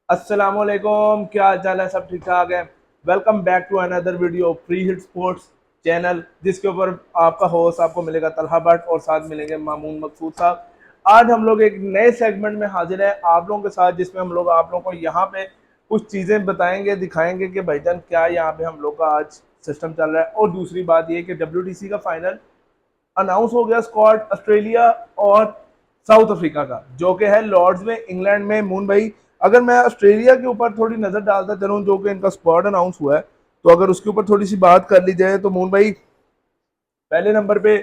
अस्सलामुअलैकुम, क्या हाल चाल है? सब ठीक ठाक है। Welcome back to another video free hit sports channel, जिसके ऊपर आपका होस्ट आपको मिलेगा तलहा भट्ट और साथ मिलेंगे मामून मकसूद साहब। आज हम लोग एक नए सेगमेंट में हाजिर है आप लोगों के साथ, जिसमें हम लोग आप लोगों को यहाँ पे कुछ चीज़ें बताएंगे, दिखाएंगे कि भाईजान क्या यहाँ पे हम लोग का आज सिस्टम चल रहा है। और दूसरी बात ये कि WTC का फाइनल अनाउंस हो गया, स्क्वाड ऑस्ट्रेलिया और साउथ अफ्रीका का, जो कि है लॉर्ड्स में, इंग्लैंड में। मून भाई, अगर मैं ऑस्ट्रेलिया के ऊपर थोड़ी नजर डालता चलूं, जो कि इनका स्क्वाड अनाउंस हुआ है, तो अगर उसके ऊपर थोड़ी सी बात कर ली जाए तो मून भाई, पहले नंबर पे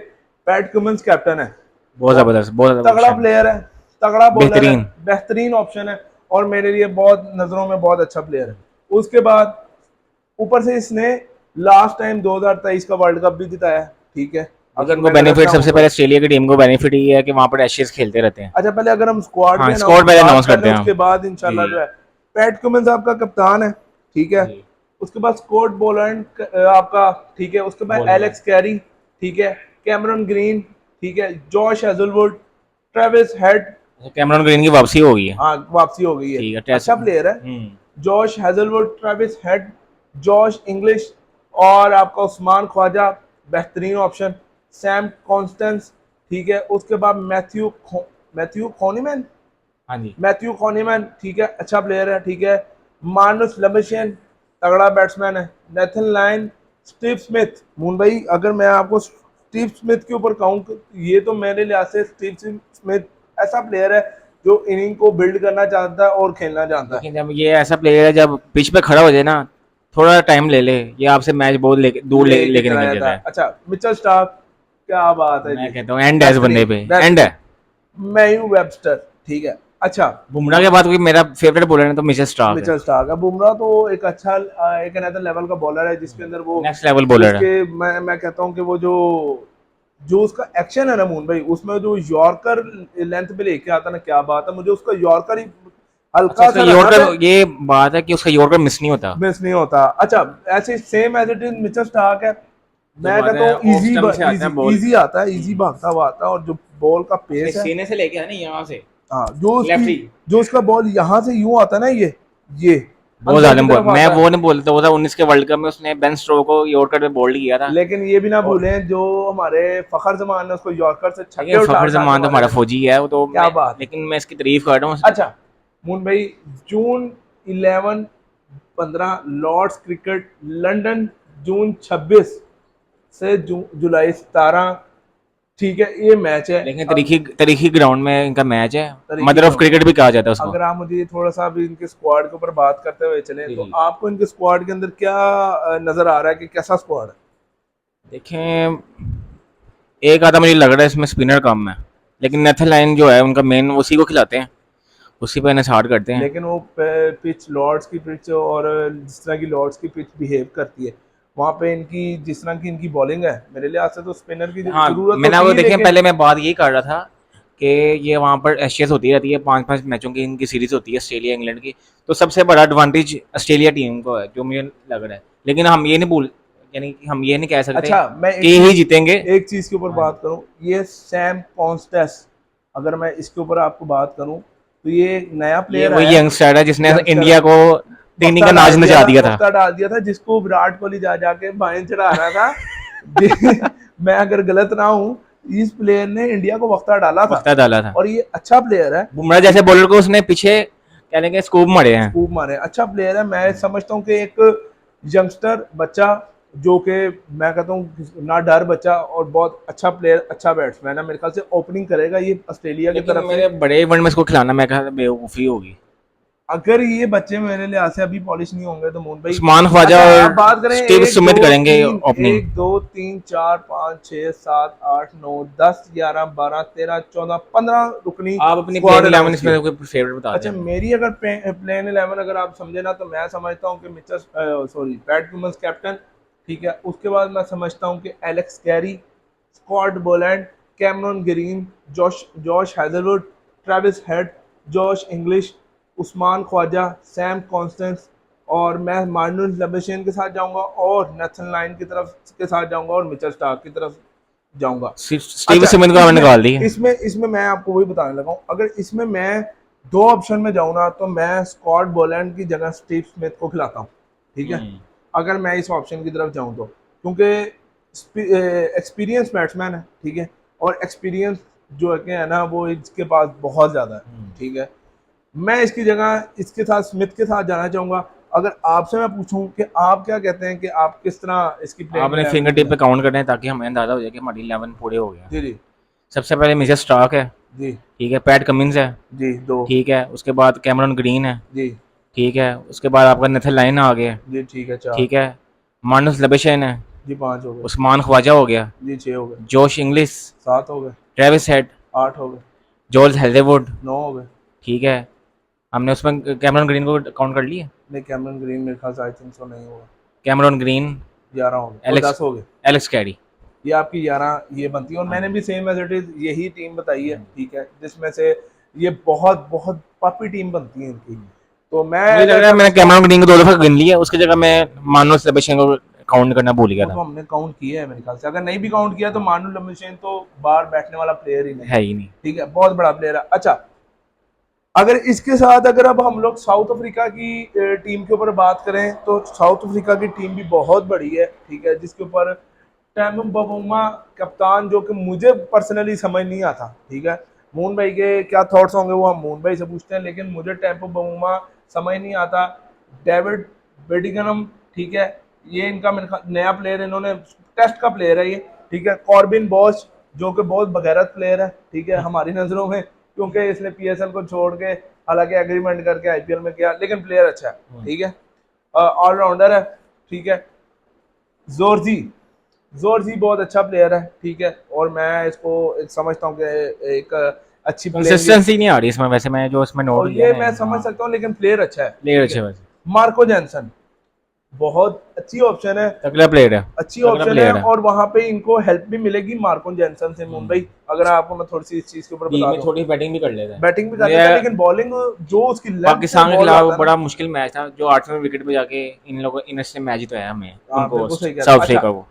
पैट कमिंस कैप्टन है। बहुत बहुत जबरदस्त, बहुत ज्यादा तगड़ा ऑप्शन है। प्लेयर है, तगड़ा बॉलर है, बेहतरीन। बेहतरीन ऑप्शन है और मेरे लिए बहुत नजरों में बहुत अच्छा प्लेयर है। उसके बाद ऊपर से इसने लास्ट टाइम 2023 का वर्ल्ड कप भी जिताया, ठीक है, देखिए, अगर इनको मैं गलत ना बेनिफिट हूं सबसे तो। पहले ऑस्ट्रेलिया की टीम को बेनिफिट ये है कि वहां पर एशेज खेलते रहते हैं। अच्छा, पहले अगर हम स्क्वाड हाँ, भी स्कोर पहले बात अनाउंस कर लें, करते हैं हम। उसके बाद इंशाल्लाह जो जी है पैट कमिंस आपका कप्तान है, ठीक है। जी। उसके बाद स्कॉट बोलैंड आपका, ठीक है। उसके बाद बॉलर है। एलेक्स कैरी, ठीक है। कैमरन ग्रीन, ठीक है। जॉश हेजलवुड, ट्रेविस हेड, अच्छा, कैमरन ग्रीन की वापसी हो गई है। हाँ वापसी हो गई है, ठीक है, टेस्ट। अच्छा प्लेयर है। Josh Hazlewood, Travis Head, Josh English और आपका उस्मान ख्वाजा, बेहतरीन ऑप्शन। सैम कॉन्स्टेंस, ठीक है। उसके बाद मैथ्यू खोनीमैन, हाँ जी। मैथ्यू कॉनीमैन, ठीक है, अच्छा प्लेयर है, ठीक है। मार्नस लबेशियन, तगड़ा बैट्समैन है। Nathan line, Steve Smith. Mumbai, अगर मैं आपको स्टीव स्मिथ के ऊपर कहूँ, ये तो मेरे लिहाज से स्टीव स्मिथ ऐसा प्लेयर है जो इनिंग को बिल्ड करना चाहता है और खेलना जानता है। लेकिन जब ये ऐसा प्लेयर है, जब पिच पे खड़ा हो जाए ना, थोड़ा टाइम ले ले, ये आपसे मैच बहुत दूर लेके लेके चला निकल जाता जाता है। है। अच्छा, मिचेल स्टार्क, क्या बात है मैं जी, कहता हूँ एंड है इस बंदे बेहतरीन पे, एंड है। बेहतरीन। मैयू वेबस्टर, ठीक है। अच्छा, बुमराह के बाद कोई मेरा फेवरेट बॉलर है तो मिचेल स्टार्क है। मिचेल स्टार्क है। बुमराह तो एक अच्छा एक अनदर लेवल का बॉलर है, जिसके अंदर वो, नेक्स्ट लेवल बॉलर है। जिसके मैं कहता हूँ कि वो जो जो उसका एक्शन है ना मून भाई, उसमें जो यॉर्कर लेंथ पे लेके आता ना, क्या बात है। मुझे उसका यॉर्कर ही अच्छा, हल्का इसका सा रनअप है, यॉर्कर, ये बात है कि उसका यॉर्कर मिस नहीं होता। मिस नहीं होता। अच्छा, ऐसे same as it is Mitchell Starc है। जब मैं आता कहता है हूँ ऑफ इजी स्टंप से आता है इजी बॉल। इजी आता है, इजी भागता हुआ आता है, और जो बॉल का अपने पेस है, सीने से लेके है ना, यहाँ से हाँ, जो लेफ्ट उसकी, ही। जो उसका बॉल यहाँ से यूं आता है ना, ये बहुत अंदर की जालिम बॉल। तरफ मैं आता है। वो नहीं बोलता, 2019 के वर्ल्ड कप में उसने बेन स्ट्रोक को यॉर्कर पे बोल्ड किया था। लेकिन ये भी ना और भूलें, जो हमारे फखर जमान ने उसको यॉर्कर से छक्के लेकिन उठा फखर उठा के जमान तो मारे हमारा थे। फौजी है, वो तो क्या मैं, बात है। लेकिन मैं इसकी तारीफ कर रहा हूँ। अच्छा मून भाई, जून 11-15 लॉर्ड्स क्रिकेट लंदन, जून 26 से जुलाई 17, ठीक है, ये मैच है। लेकिन तरीकी तरीकी ग्राउंड में इनका मैच है। तरीके मदर ऑफ ग्राउंड। क्रिकेट भी कहा जाता है उसको। अगर आप मुझे थोड़ा सा भी इनके स्क्वाड के ऊपर बात करते हुए चलें, जी तो जी। आपको इनके स्क्वाड के अंदर क्या नजर आ रहा है कि कैसा स्क्वाड है? देखें, एक आधा मुझे लग रहा है इसमें स्पिनर कम है, लेकिन नेथन लाइन जो है उनका मेन, उसी को खिलाते हैं, उसी पे इन्हें करते हैं। लेकिन वो पिच लॉर्ड्स की पिच, और जिस तरह की लॉर्ड्स की पिच बिहेव करती है, वहाँ पे इनकी जिस तरह की इनकी बॉलिंग है, मेरे लिहाज से तो स्पिनर की हाँ, जरूरत मैंने होती वो है, देखें, लेकिन पहले मैं बात यही कर रहा था कि ये वहाँ पर एशियस होती रहती है, 5-5 मैचों की इनकी सीरीज होती है ऑस्ट्रेलिया इंग्लैंड की। तो सबसे बड़ा एडवांटेज ऑस्ट्रेलिया टीम को है, जो मुझे लग रहा है। लेकिन हम ये नहीं भूल, यानी कि हम ये नहीं कह सकते अच्छा, मैं कि ही जीतेंगे। एक चीज के ऊपर हाँ जी। बात करूं, ये सैम कॉन्स्टेस, अगर मैं इसके ऊपर आपको बात करूं, तो ये एक नया ये प्लेयर वही आया, यंगस्टर है जिसने यंगस्टर इंडिया है। को टेक्निक का नाच नचा दिया था। वक्ता डाल दिया था, जिसको विराट कोहली जा जाके बाएं चढ़ा रहा था। मैं अगर गलत ना हूं, इस प्लेयर ने इंडिया को वक्ता डाला था, वक्ता डाला था। और ये अच्छा प्लेयर है। बुमराह जैसे बॉलर को उसने पीछे क्या लेंगे स्कूप मारे हैं। स्कूप मारे, अच्छा प्लेयर है। मैं समझता हूँ कि एक यंगस्टर बच्चा, जो कि मैं कहता हूँ ना डर बच्चा, और बहुत अच्छा प्लेयर, अच्छा बैट्समैन है। मेरे ख्याल से ओपनिंग करेगा ये ऑस्ट्रेलिया की लेकिन तरफ से। मेरे बड़े इवेंट में इसको खिलाना, मैं कहा बेवकूफ़ी होगी। अगर ये बच्चे मेरे लिहाज से अभी पॉलिश नहीं होंगे तो मोहन भाई। उस्मान ख्वाजा अच्छा, अब और बात करें स्टीव एक स्मिथ दो करेंगे तीन, ओपनिंग। 1 2 3 4 5 6 7 8 9 10 11 12 13 14 15 रुकनी आप अपनी स्क्वाड प्लेइंग 11 अनाउंस की इसमें है। कोई फेवरेट बता दें अच्छा, हमें। मेरी अगर प्लेन 11 अगर आप समझे ना, तो मैं समझता हूँ कि Mitchell, sorry, Pat Cummins captain, ठीक है। उसके बाद मैं समझता हूँ कि Alex Carey, Scott Boland, Cameron Green, Josh Josh Hazlewood, Travis Head, Josh Inglis, Usman Khawaja, Sam Konstas, और मैं मार्नस लबेशियन के साथ जाऊंगा, और नेथन लाइन की तरफ के साथ जाऊंगा, और मिचेल स्टार्क की तरफ जाऊंगा। स्टीव अच्छा, स्मिथ को हमें इसमें निकाल दी। इसमें इसमें मैं आपको वही बताने लगा हूँ, अगर इसमें मैं दो ऑप्शन में जाऊँ ना तो मैं स्कॉट बोलैंड की जगह स्टीव स्मिथ को खिलाता हूँ, ठीक है, हम्म, अगर मैं इस ऑप्शन की तरफ जाऊँ तो, क्योंकि एक्सपीरियंस बैट्समैन है, ठीक है, और एक्सपीरियंस जो है कि है ना वो इसके पास बहुत ज़्यादा है, हम्म। ठीक है। मैं इसकी जगह इसके साथ स्मिथ के साथ जाना चाहूँगा। अगर आपसे मैं पूछूं कि आप क्या कहते हैं कि आप किस तरह इसकी प्लेइंग आपने 11 फिंगर टिप बनाए। पे काउंट करना है ताकि हमें अंदाजा हो जाए कि हमारी 11 पूरे हो गया। जी जी सबसे पहले मिचेल स्टार्क है, जी ठीक है, पैट कमिंस है, जी दो। ठीक है, उसके बाद कैमरन ग्रीन है, जी ठीक है, उसके बाद आपका नेथन लाइन आ गया, जी ठीक है चार। ठीक है, मार्नस लबेशन है, जी पाँच हो गए। उस्मान ख्वाजा हो गया, जी छः हो गए। जोश इंग्लिश, सात हो गए। ट्रेविस हेड, आठ हो गए। जॉर्ज हेल्देवुड, नौ हो गए। ठीक है। हमने उसमें कैमरन ग्रीन को काउंट कर लिया। नहीं कैमरन ग्रीन मेरे ख्याल से आई थिंक सो नहीं होगा। कैमरन ग्रीन, 11 हो गए और एलेक्स 10 हो गए। Alex Carey. ये आपकी 11 ये बनती है और हाँ मैंने जी। भी सेम एज इट इज यही टीम बताई है, हम्म, ठीक है, जिसमें से ये बहुत बहुत पपी टीम बनती है इनकी। हम्म। तो मैं मुझे लग अगर रहा है मैंने समझता हूँ, कैमरन ग्रीन को 2 दफा गिन लिया, उसकी जगह मैं मार्नस लबेशन को काउंट करना भूल गया वो तो था। हमने काउंट किया है मेरे ख्याल से, अगर नहीं भी काउंट किया तो हाँ, मानू लमिशेन तो बाहर बैठने वाला प्लेयर ही नहीं है है, ही नहीं। ठीक है, बहुत बड़ा प्लेयर है। अच्छा, अगर इसके साथ अगर अब हम लोग साउथ अफ्रीका की टीम के ऊपर बात करें तो साउथ अफ्रीका की टीम भी बहुत बड़ी है, ठीक है, जिसके ऊपर टैम बबूमा कप्तान, जो कि मुझे पर्सनली समझ नहीं आता, ठीक है, मून भाई के क्या थॉट्स होंगे वो हम मून भाई से पूछते हैं, लेकिन मुझे टैम्पो बबूमा समझ नहीं आता। डेविड बेडिगनम, ठीक है, ये इनका मेरे नया प्लेयर, इन्होंने टेस्ट का प्लेयर है ये, ठीक है। कॉर्बिन बॉश जो कि बहुत बगैरत प्लेयर है, ठीक है, हमारी नज़रों में, क्योंकि इसने पीएसएल को छोड़ के हालांकि एग्रीमेंट करके आईपीएल में किया, लेकिन प्लेयर अच्छा है, ठीक है, ऑलराउंडर है, ठीक है। जोरजी जोरजी बहुत अच्छा प्लेयर है, ठीक है, और मैं इसको एक समझता हूँ कि एक अच्छी प्लेइंग, कंसिस्टेंसी नहीं आ रही इसमें, वैसे मैं जो इसमें नोट और किया ये ना। मैं समझ हाँ, सकता हूँ, लेकिन प्लेयर अच्छा है, प्लेयर ठीक अच्छे है। वैसे। मार्को जैनसन बहुत अच्छी ऑप्शन है, तगड़ा प्लेयर है। अच्छी तगड़ा ऑप्शन है, प्लेयर है। और वहां पे इनको हेल्प भी मिलेगी मार्को जैनसन से मुंबई। अगर आपको मैं थोड़ी सी इस चीज के ऊपर बीच बता में दूं, थोड़ी बैटिंग भी कर लेता है। बैटिंग भी कर लेता है, मुझे लेकिन बॉलिंग जो उसकी लेंथ से पाकिस्तान के बॉल खिलाफ आता है ना। बड़ा मुश्किल मैच था, जो 8वें विकेट पे जाके इन लोगों इनसे मैच जितवाया हमें, हाँ उनको बिल्कुल सही कह रहे साउथ हैं। अच्छा, अफ्रीका को।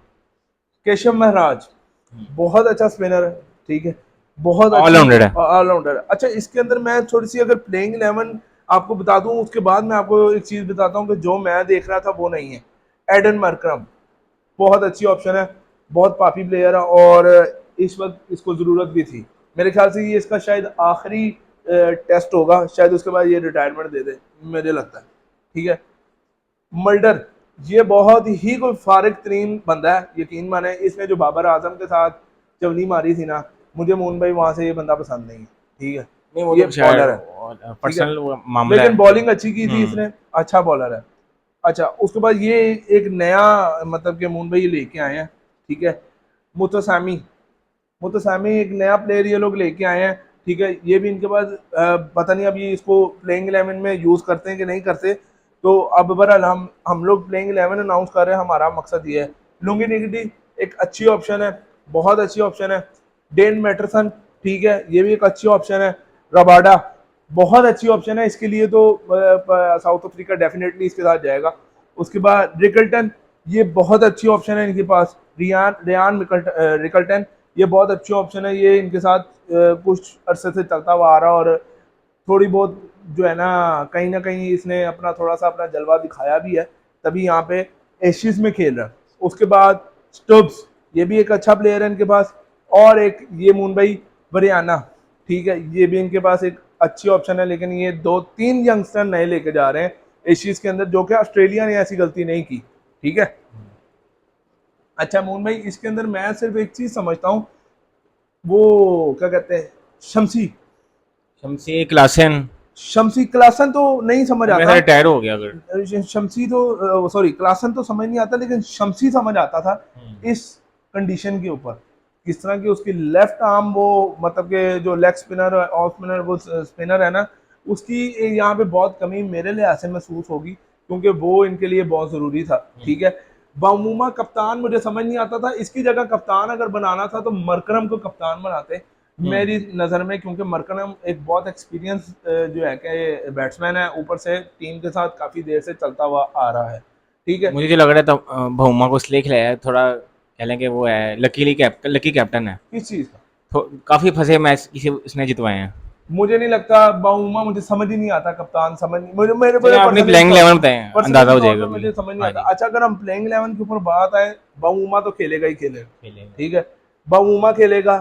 केशव महाराज बहुत अच्छा स्पिनर है, ठीक है, बहुत अच्छी ऑलराउंडर है। ऑलराउंडर है। अच्छा, इसके अंदर मैं थोड़ी सी अगर प्लेइंग 11 आपको बता दूं, उसके बाद मैं आपको एक चीज बताता हूँ कि जो मैं देख रहा था वो नहीं है। एडन मरक्रम बहुत अच्छी ऑप्शन है, बहुत पापी प्लेयर है, और इस वक्त इसको ज़रूरत भी थी। मेरे ख्याल से ये इसका शायद आखिरी टेस्ट होगा, शायद उसके बाद ये रिटायरमेंट दे दे, मुझे लगता है, ठीक है। मल्डर ये बहुत ही कोई फारिग तरीन बंदा है, यकीन माने इसने जो बाबर आजम के साथ चवनी मारी थी ना, मुझे मोहन भाई वहां से ये बंदा पसंद नहीं है, ठीक है, नहीं, वो ये तो शायद बॉलर है, ठीक है, पर्सनल मामला लेकिन है। बॉलिंग अच्छी की थी हम्म। इसने, अच्छा बॉलर है। अच्छा, उसके बाद ये एक नया मतलब कि मून भाई लेके आए हैं, ठीक है, मुतसामी मुतसामी एक नया प्लेयर ये लोग लेके आए हैं, ठीक है, ये भी इनके पास पता नहीं अब ये इसको प्लेइंग 11 में यूज करते हैं कि नहीं करते। तो अब बहरहाल हम लोग प्लेइंग 11 अनाउंस कर रहे हैं, हमारा मकसद ये है। लुंगी निगडी एक अच्छी ऑप्शन है, बहुत अच्छी ऑप्शन है। डेन मैटरसन, ठीक है, ये भी एक अच्छी ऑप्शन है। रबाडा बहुत अच्छी ऑप्शन है, इसके लिए तो साउथ अफ्रीका डेफिनेटली इसके साथ जाएगा। उसके बाद रिकल्टन, ये बहुत अच्छी ऑप्शन है इनके पास। रियान रियान रिकल्टन ये बहुत अच्छी ऑप्शन है, ये इनके साथ कुछ अरसे से चलता हुआ आ रहा है, और थोड़ी बहुत जो है ना कहीं इसने अपना थोड़ा सा अपना जलवा दिखाया भी है, तभी यहाँ पे एशियज में खेल रहा है। उसके बाद स्टब्स, ये भी एक अच्छा प्लेयर है इनके पास, और एक ये मुंबई बरियाना, ठीक है, ये भी इनके पास एक अच्छी ऑप्शन है, लेकिन ये 2-3 यंगस्टर नए लेके जा रहे हैं एशियज के अंदर, जो कि ऑस्ट्रेलिया ने ऐसी गलती नहीं की, ठीक है। अच्छा मोहन भाई, इसके अंदर मैं सिर्फ एक चीज समझता हूँ, वो क्या कहते हैं, शमसी शमसी क्लासन, शमसी क्लासन तो नहीं समझ वो मेरे आता। साथ रिटायर हो गया अगर। शमसी तो सॉरी क्लासन तो समझ नहीं आता, लेकिन शमसी समझ आता था हम्म, इस कंडीशन के ऊपर, किस तरह की उसकी लेफ्ट आर्म, वो मतलब के जो लेग स्पिनर ऑफ स्पिनर वो स्पिनर है ना, उसकी यहाँ पे बहुत कमी मेरे लिहाज से महसूस होगी, क्योंकि वो इनके लिए बहुत ज़रूरी था, हम्म, ठीक है। बामूमा कप्तान मुझे समझ नहीं आता था, इसकी जगह कप्तान अगर बनाना था तो मरकरम को कप्तान बनाते हम्म। मेरी नज़र में, क्योंकि मरकनम एक बहुत एक्सपीरियंस जो है कि बैट्समैन है, ऊपर से टीम के साथ काफ़ी देर से चलता हुआ आ रहा है, ठीक है। मुझे जो लग रहा है तो भौमा को इसलिए खिलाया है, थोड़ा कह लें कि वो है लकी कैप्टन है। किस चीज़ का? तो काफ़ी फंसे मैच इसे इसने जितवाए हैं। मुझे नहीं लगता बाउमा, मुझे समझ ही नहीं आता कप्तान, समझ नहीं मुझे, मेरे चलिए आप अपनी प्लेइंग 11 बताएं, अंदाजा पर्सनली हो तौर जाएगा पे कोई। मुझे समझ नहीं हाँ आता। जी, अच्छा, अगर हम प्लेइंग 11 के ऊपर बात आए, बाउमा तो खेलेगा ही खेलेगा, खेलेगा। ठीक है, बाउमा खेलेगा,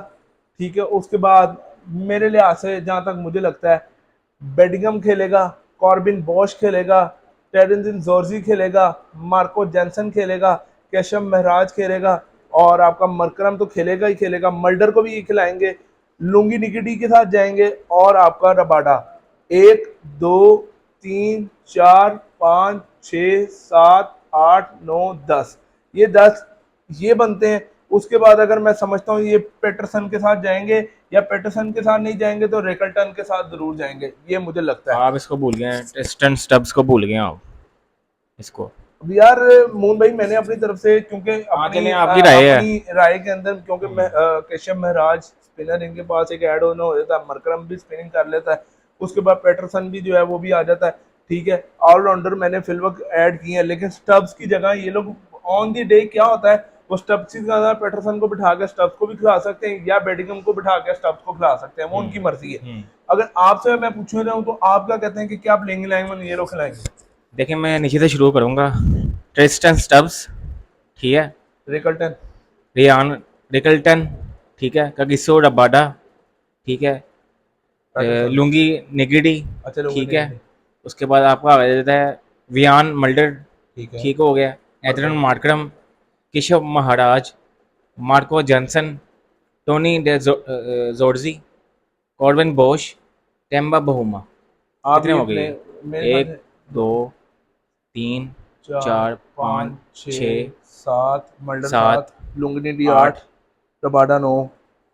ठीक है। उसके बाद मेरे लिहाज से जहां तक मुझे लगता है, बेडिंगम खेलेगा, कॉर्बिन बॉश खेलेगा, टेरेंजिन जॉर्जी खेलेगा, मार्को जेंसन खेलेगा, केशव महराज खेलेगा, और आपका मरकरम तो खेलेगा ही खेलेगा, मल्डर को भी खिलाएंगे, लुंगी निकिटी के साथ जाएंगे, और आपका रबाडा। एक, दो, तीन, चार, पाँच, छ, सात, आठ, नौ, 10, ये 10 ये बनते हैं। उसके बाद अगर मैं समझता हूँ ये पेटरसन के साथ जाएंगे, या पेटरसन के साथ नहीं जाएंगे तो रेकल्टन के साथ जरूर जाएंगे, ये मुझे लगता है। आप इसको भूल गए हैं, टेस्टन स्टब्स को भूल गए आप इसको। अब यार मोहन भाई, मैंने अपनी तरफ से, क्योंकि हाँ अपनी चलिए, आपकी राय है। अपनी राय के अंदर, क्योंकि मैं हम्म, केशव महराज स्पिनर इनके पास एक ऐड ऑन हो जाता है, मरकरम भी स्पिनिंग कर लेता है, उसके बाद पेटरसन भी जो है वो भी आ जाता है, ठीक है। ऑलराउंडर मैंने फिलवक ऐड किए हैं, लेकिन स्टब्स की जगह ये लोग ऑन द डे क्या होता है, वो स्टब्स की जगह पेटरसन को बिठा के स्टब्स को भी खिला सकते हैं, या बेडिंगम को बिठा के स्टब्स को खिला सकते हैं, वो उनकी मर्जी है। हम्म। अगर आपसे मैं पूछना चाहूँ तो आप क्या कहते हैं कि क्या प्लेइंग इलेवन ये लोग खिलाएंगे? देखिए मैं नीचे से शुरू करूंगा। ट्रिस्टन स्टब्स, ठीक है। रिकल्टन। रियान रिकल्टन, ठीक है। कगिसो रबाडा, ठीक है। पैटरसन। लुंगी निगिडी, अच्छा, लोगों ठीक ने है। नहीं। उसके बाद आपका आ जाता है वियान मल्डर, ठीक है। ठीक हो गया। एथरन Markram. Markram, Keshav Maharaj, Marco Jansen, Tony de Zorzi, Corbin Bosch, Temba Bavuma. आप कितने ये हो गए प्ले ये? मेरे ख्याल एक, से दो, दो, तीन, चार, चार, पाँच, पाँच, छ, छः, सात, मल्डर सात, 7, लुंगनिडी आठ, 8, रबाडा 9,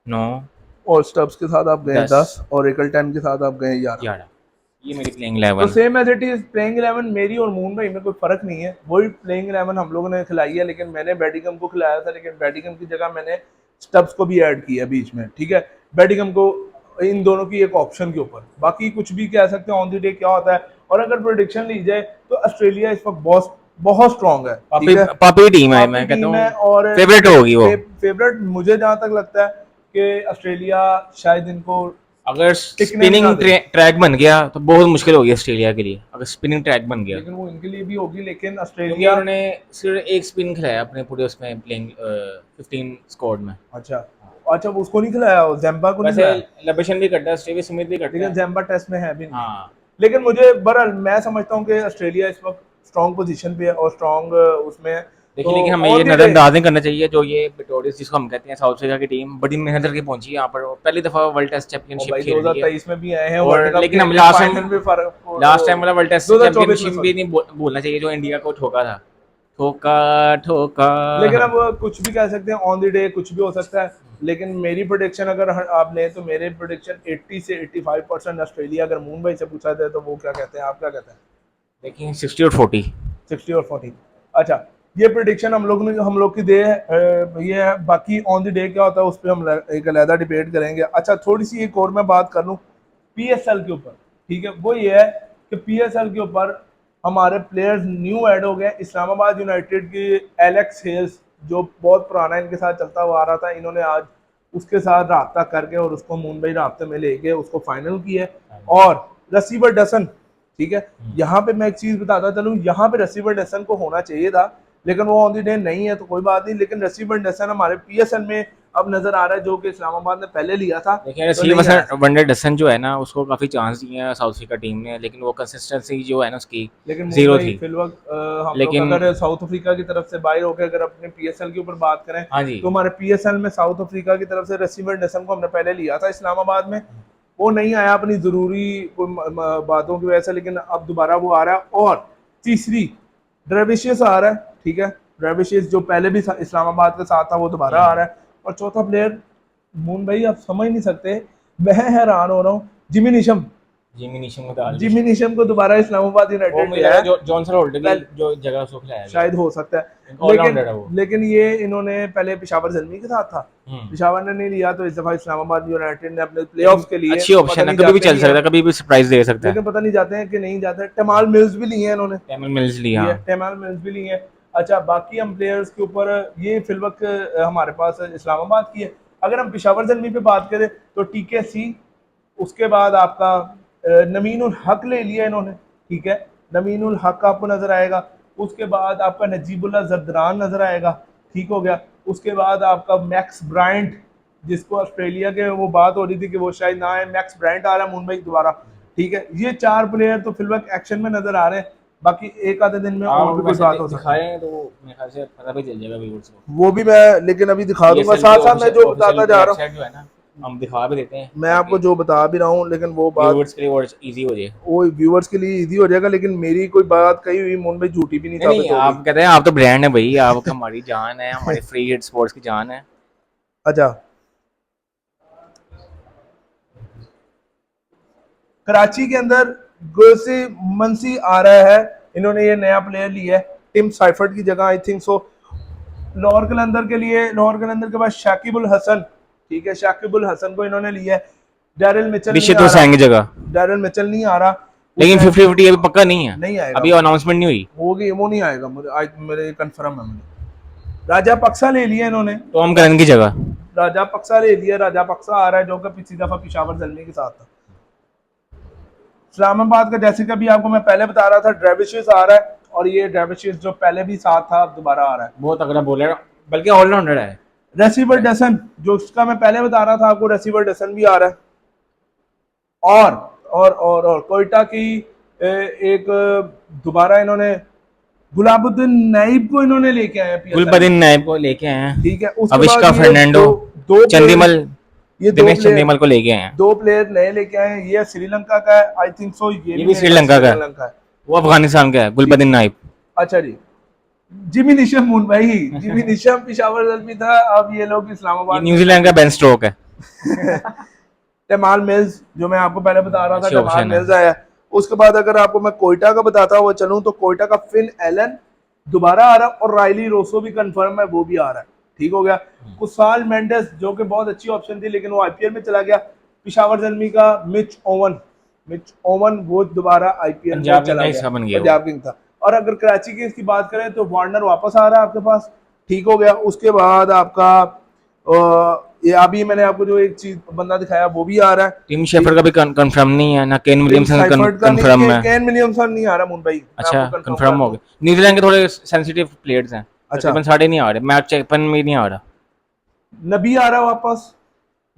नौ, और स्टब्स के साथ आप गए 10, 10, और एकल्टन के साथ आप गए 11। 11। ये मेरी प्लेइंग तो 11। Same as it is playing 11 मेरी और मून भाई में कोई फर्क नहीं है, वही प्लेइंग 11 हम लोगों ने खिलाई है, लेकिन मैंने बैटिंगम को खिलाया था, लेकिन बैटिंगम की जगह मैंने स्टब्स को भी ऐड किया बीच में, ठीक है। बैटिंगम को इन दोनों की एक ऑप्शन के ऊपर, बाकी कुछ भी कह सकते हैं ऑन द डे क्या होता है। और अगर प्रोडिक्शन ली जाए तो ऑस्ट्रेलिया इस वक्त बहुत बहुत स्ट्रांग है, पापी ठीक है। पापी टीम है, काफी मैं कहता टीम हूँ है, और फेवरेट होगी वो। फेवरेट मुझे जहां तक लगता है कि ऑस्ट्रेलिया शायद इनको अगर टिकने भी स्पिनिंग ना दे, ट्रैक बन गया तो बहुत मुश्किल होगी ऑस्ट्रेलिया के लिए, अगर स्पिनिंग ट्रैक बन गया। लेकिन वो इनके लिए भी होगी, लेकिन क्योंकि ऑस्ट्रेलिया। उन्होंने सिर्फ एक स्पिन खिलाया अपने पूरे उसमें प्लेइंग 15 स्क्वाड में। अच्छा, अच्छा, वो उसको नहीं खिलाया, जैम्बा को नहीं वैसे खिलाया, लबेशन भी करता है, स्टीवी स्मिथ भी करता लेकिन है। जैम्बा टेस्ट में है भी नहीं। हाँ। लेकिन मुझे बहरहाल मैं समझता हूँ कि ऑस्ट्रेलिया इस वक्त स्ट्रॉन्ग पोजीशन पे है और स्ट्रॉन्ग उसमें है, देखिए तो लेकिन हमें ये ऑन द डे। नज़रअंदाज नहीं करना चाहिए, जो ये विक्टोरियस जिसको हम कहते हैं साउथ अफ्रीका की टीम बड़ी मेहनत करके पहुंची है यहाँ पर, वो पहली दफ़ा वर्ल्ड टेस्ट और चैंपियनशिप भाई खेल रही है। 2023 में भी आए हैं, वर्ल्ड और कप लेकिन हम के फाइनल में लास्ट टाइम वाला वर्ल्ड टेस्ट 2024 में, चैंपियनशिप भी सॉरी। नहीं भूलना चाहिए, जो इंडिया को ठोका था। ठोका ठोका। लेकिन अब कुछ भी कह सकते हैं, ऑन द डे कुछ भी हो सकता है, लेकिन मेरी प्रोडिक्शन अगर आप लें तो मेरे प्रोडिक्शन 80 से 85% ऑस्ट्रेलिया। अगर मून भाई से पूछा जाए तो वो क्या कहते हैं, आप क्या कहते हैं? देखिए 60 और 40। 60 और 40। अच्छा, ये प्रिडिक्शन हम लोग की दे है, ये है। बाकी ऑन द डे क्या होता है उस पर हम एक अलहदा डिबेट करेंगे। अच्छा, थोड़ी सी एक और मैं बात कर लूँ पीएसएल के ऊपर, ठीक है। वो ये है कि पीएसएल के ऊपर हमारे प्लेयर्स न्यू ऐड हो गए। इस्लामाबाद यूनाइटेड की एलेक्स हेल्स, जो बहुत पुराना इनके साथ चलता हुआ आ रहा था, इन्होंने आज उसके साथ राब्ता करके और उसको मुंबई राब्ते में लेके उसको फाइनल किया है। और रसीवर डसन, ठीक है। यहाँ पे मैं एक चीज बताता चलूँ, यहाँ पे रसीवर डसन को होना चाहिए था, लेकिन वो ऑन द डे नहीं है तो कोई बात नहीं। लेकिन रसीवर डसन हमारे पीएसएल में अब नजर आ रहा है, जो कि इस्लामाबाद ने पहले लिया था, देखिए तो सी नहीं आया। वनडर डसन जो है ना, उसको काफ़ी चांस दिए हैं साउथ अफ्रीका टीम ने, लेकिन वो कंसिस्टेंसी जो है ना उसकी लेकिन ज़ीरो मुंबई थी। फिल वक्त हम लोग लेकिन अगर साउथ अफ्रीका की तरफ से बाहर होकर अगर अपने पीएसएल के ऊपर बात करें, हाँ जी, तो हमारे पीएसएल में साउथ अफ्रीका की तरफ से रसीवर डसन को हमने पहले लिया था इस्लामाबाद में, वो नहीं आया अपनी जरूरी बातों की वजह से, लेकिन अब दोबारा वो आ रहा है। और तीसरी ड्रेविशियस आ रहा है, ठीक है। ड्रेविशियस जो पहले भी इस्लामाबाद के साथ था, वो दोबारा आ रहा है। और चौथा प्लेयर, मून भाई आप समझ नहीं सकते, मैं हैरान हो रहा हूँ, जिमी निशम। जिमी नीशम को डाल दी। जिमी निशम को दोबारा इस्लामाबाद वो यूनाइटेड मुझे लिया लगा है। जो जॉनसन होल्डर की पहले जो जगह उसको खिलाया गया शायद है। हो सकता है, एक लेकिन ऑलराउंडर है वो। लेकिन ये इन्होंने पहले पेशावर जलमी के साथ था, हम्म। पेशावर ने नहीं लिया, तो इस दफा इस्लामाबाद यूनाइटेड ने अपने लेकिन प्लेऑफ्स के लिए, अच्छी पता ऑप्शन है, नहीं कभी भी जाते चल नहीं सकता है, है, कभी भी सरप्राइज दे सकता है। लेकिन पता नहीं जाते हैं कि नहीं जाते हैं। टमाल मिल्स भी लिए हैं इन्होंने, कैमल मिल्स ली, ठीक हाँ। है, टमाल मिल्स भी लिए हैं। अच्छा, बाकी हम प्लेयर्स के ऊपर ये फिलवक हमारे पास इस्लामाबाद की है। अगर हम पेशावर जलमी पे बात करें तो टीके सी, उसके बाद आपका नमीन उल हक ले लिया इन्होंने, ठीक है, नमीन उल हक आपको नजर आएगा। उसके बाद आपका नजीबुल्ला जरदान नजर आएगा, ठीक हो गया। उसके बाद आपका मैक्स ब्रायंट, जिसको ऑस्ट्रेलिया के वो बात हो रही थी कि वो शायद ना है, मैक्स ब्रायंट आ रहा है मुंबई दोबारा, ठीक है। ये 4 प्लेयर तो फिलहाल एक्शन में नजर आ रहे हैं, बाकी एक आधे दिन में और भी कोई वैसे बात हो सकती है। दिखाएं तो मेरे ख्याल से पता भी चल जाएगा व्यूअर्स को। वो भी मैं लेकिन अभी दिखा दूंगा, ESL की साथ साथ मैं जो ऑफिशियल बताता जा रहा हूँ, वेबसाइट जो है ना, हम दिखा भी देते हैं मैं आपको ताकि जो बता भी रहा हूँ, लेकिन वो बात व्यूअर्स के लिए और इजी हो जाए। वो व्यूअर्स के लिए इजी हो जाएगा, लेकिन मेरी कोई बात कही हुई मुंबई झूठी भी नहीं नहीं नहीं, साबित होगी। आप कहते हैं आप तो ब्रांड है भाई, आप हमारी जान है, हमारी फ्री हिट स्पोर्ट्स की जान है। अच्छा, कराची के अंदर गोसे मंसी आ रहा है, इन्होंने ये नया प्लेयर लिया है टिम साइफर्ट की जगह, आई थिंक सो। लाहौर कलंदर के लिए, लाहौर कलंदर के बाद शाकिबुल हसन, ठीक है, शाकिबुल हसन को इन्होंने लिया है। डैरिल मिचेल नहीं निश्चित आ हुसैन रहा, की जगह, डैरिल मिचेल नहीं आ रहा, लेकिन 50-50 अभी पक्का नहीं है, नहीं आएगा, अभी अनाउंसमेंट नहीं हुई। होगी वो नहीं आएगा, मुझे आज मेरे कंफर्म है मुझे। राजा पक्सा ले लिया इन्होंने, तो हम करन की जगह राजा पक्सा ले लिया, राजा पक्सा आ रहा है जो कि पिछली दफा पिशावर जलने के साथ था। इस्लामाबाद का जैसे कि अभी आपको मैं पहले बता रहा था, ड्रेविशिस आ रहा है, और ये ड्रेविशिस जो पहले भी साथ था अब दोबारा आ रहा है। बहुत तगड़ा बॉलर, बल्कि ऑलराउंडर है। रेसिवर डसन, जो उसका मैं पहले बता रहा था आपको, रेसिवर डसन भी आ रहा है। और कोयटा की एक दोबारा इन्होंने गुलाबुद्दीन नाइब को इन्होंने लेके आए हैं, गुलबदीन नायब को लेके आए हैं, ठीक है। उसके अविष्का बाद ये फर्नांडो, दो चंदीमल, ये दिनेश चंदीमल को लेके आए हैं। 2 प्लेयर नए लेके आए हैं। ये श्रीलंका का है, आई थिंक सो, ये भी श्रीलंका का है, वो अफगानिस्तान का है, गुलबदीन नाइब। अच्छा जी, Jimmy Neesham Mumbai, Jimmy Neesham Peshawar जल्दी था, अब ये लोग ये इस्लामाबाद न्यूजीलैंड का बेन स्टोक है। टेमाल मिल्स, जो मैं आपको पहले बता रहा था, अच्छी टेमाल ऑप्शन है। मिल्स आया। उसके बाद अगर आपको मैं कोयटा का बताता हुआ चलूं, तो कोयटा का फिन एलन दोबारा आ रहा है, और राइली रोसो भी कंफर्म है, वो भी आ रहा है, ठीक हो गया। कुसाल मेंडेस, जो कि बहुत अच्छी ऑप्शन थी, लेकिन वो आईपीएल में चला गया। पिशावर जलमी का मिच ओवन वो दोबारा आईपीएल में पंजाब चला का गया, हिस्सा बन गया वो। पंजाब किंग था। और अगर कराची की इसकी बात करें तो वार्नर वापस आ रहा है आपके पास, ठीक हो गया। उसके बाद आपका ये अभी मैंने आपको जो एक चीज बंदा दिखाया वो भी आ रहा है। टिम शेफर का भी कंफर्म नहीं है ना, केन विलियमसन साइफर्ड का नहीं, कंफर्म है। केन विलियमसन नहीं आ रहा मुंबई, मैं अच्छा, आपको confirm कंफर्म कर हो दूं। गए। न्यूजीलैंड के थोड़े सेंसिटिव प्लेयर्स हैं, अच्छा। तकरीबन साढ़े नहीं आ रहे, मैच चेपन में नहीं आ रहा। नबी आ रहा है वापस,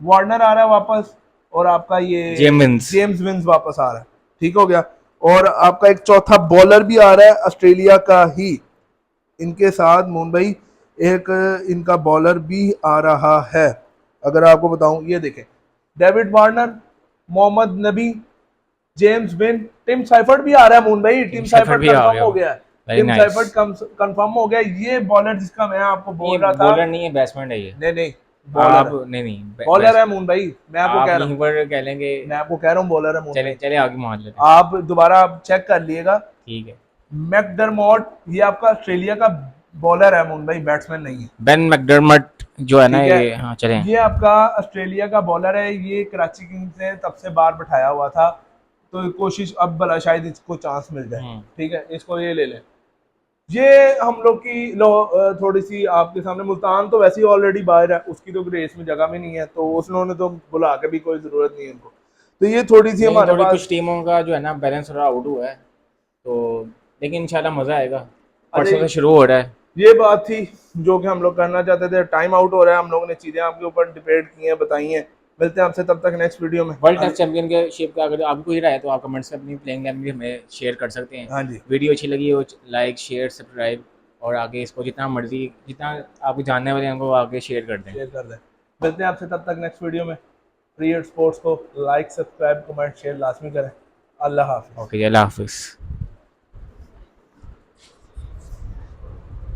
वार्नर आ रहा है वापस, और आपका ये जेम्स विंस वापस आ रहा है, ठीक हो गया। और आपका एक चौथा बॉलर भी आ रहा है ऑस्ट्रेलिया का ही, इनके साथ मुंबई एक इनका बॉलर भी आ रहा है। अगर आपको बताऊं, ये देखें, डेविड वार्नर, मोहम्मद नबी, जेम्स विन, टिम साइफर्ड भी आ रहा है मुंबई, टिम साइफर्ड भी आ कंफर्म गया, हो गया है, very Tim nice. Seifert confirm हो गया। ये बॉलर जिसका मैं आपको ये बोल रहा था, बॉलर नहीं है, बैट्समैन है ये। नहीं आप बॉलर है, नहीं, बॉलर है मुंबई, मैं आपको आप कह रहा यहीं हूँ, पर कह लेंगे। मैं आपको कह रहा हूँ बॉलर है चले मुंबई। चले आगे मान लेते हैं, आप दोबारा चेक कर लिएगा। ठीक है। मैकडरमॉट, ये आपका ऑस्ट्रेलिया का बॉलर है मुंबई, बैट्समैन नहीं है, बेन मैकडर्मट जो है ना, ठीक ये है। हाँ चले। ये आपका ऑस्ट्रेलिया का बॉलर है, ये कराची किंग्स ने तब से बाहर बैठाया हुआ था, तो कोशिश अब भला शायद इसको चांस मिल जाए, ठीक है, इसको ये ले लें। ये हम लोग की थोड़ी सी आपके सामने, मुल्तान तो वैसे ही ऑलरेडी बाहर है, उसकी तो रेस में जगह भी नहीं है, तो उन्होंने तो बुला के भी कोई जरूरत नहीं है उनको, तो ये थोड़ी सी हमारे थोड़ी पास कुछ टीमों का जो है ना बैलेंस थोड़ा आउट हुआ है, तो लेकिन इंशाल्लाह मजा आएगा। परसों से शुरू हो रहा है। ये बात थी जो कि हम लोग करना चाहते थे। टाइम आउट हो रहा है, हम लोगों ने चीजें आपके ऊपर डिबेट की हैं, बताई हैं। मिलते हैं आपसे तब तक नेक्स्ट वीडियो में। वर्ल्ड टेस्ट चैंपियन के शेप का अगर आपको ही रहा है तो आप कमेंट्स में अपनी प्लेइंग टाइम भी हमें शेयर कर सकते हैं। हाँ जी, वीडियो अच्छी लगी हो लाइक शेयर सब्सक्राइब, और आगे इसको जितना मर्जी जितना आप जानने वाले हैं उनको आगे शेयर कर दें। शेयर कर दें। मिलते हैं आपसे तब तक नेक्स्ट वीडियो में। फ्री हिट स्पोर्ट्स को लाइक सब्सक्राइब कमेंट शेयर लाजमी करें। अल्लाह हाफिज़। ओके, अल्लाह हाफिज़।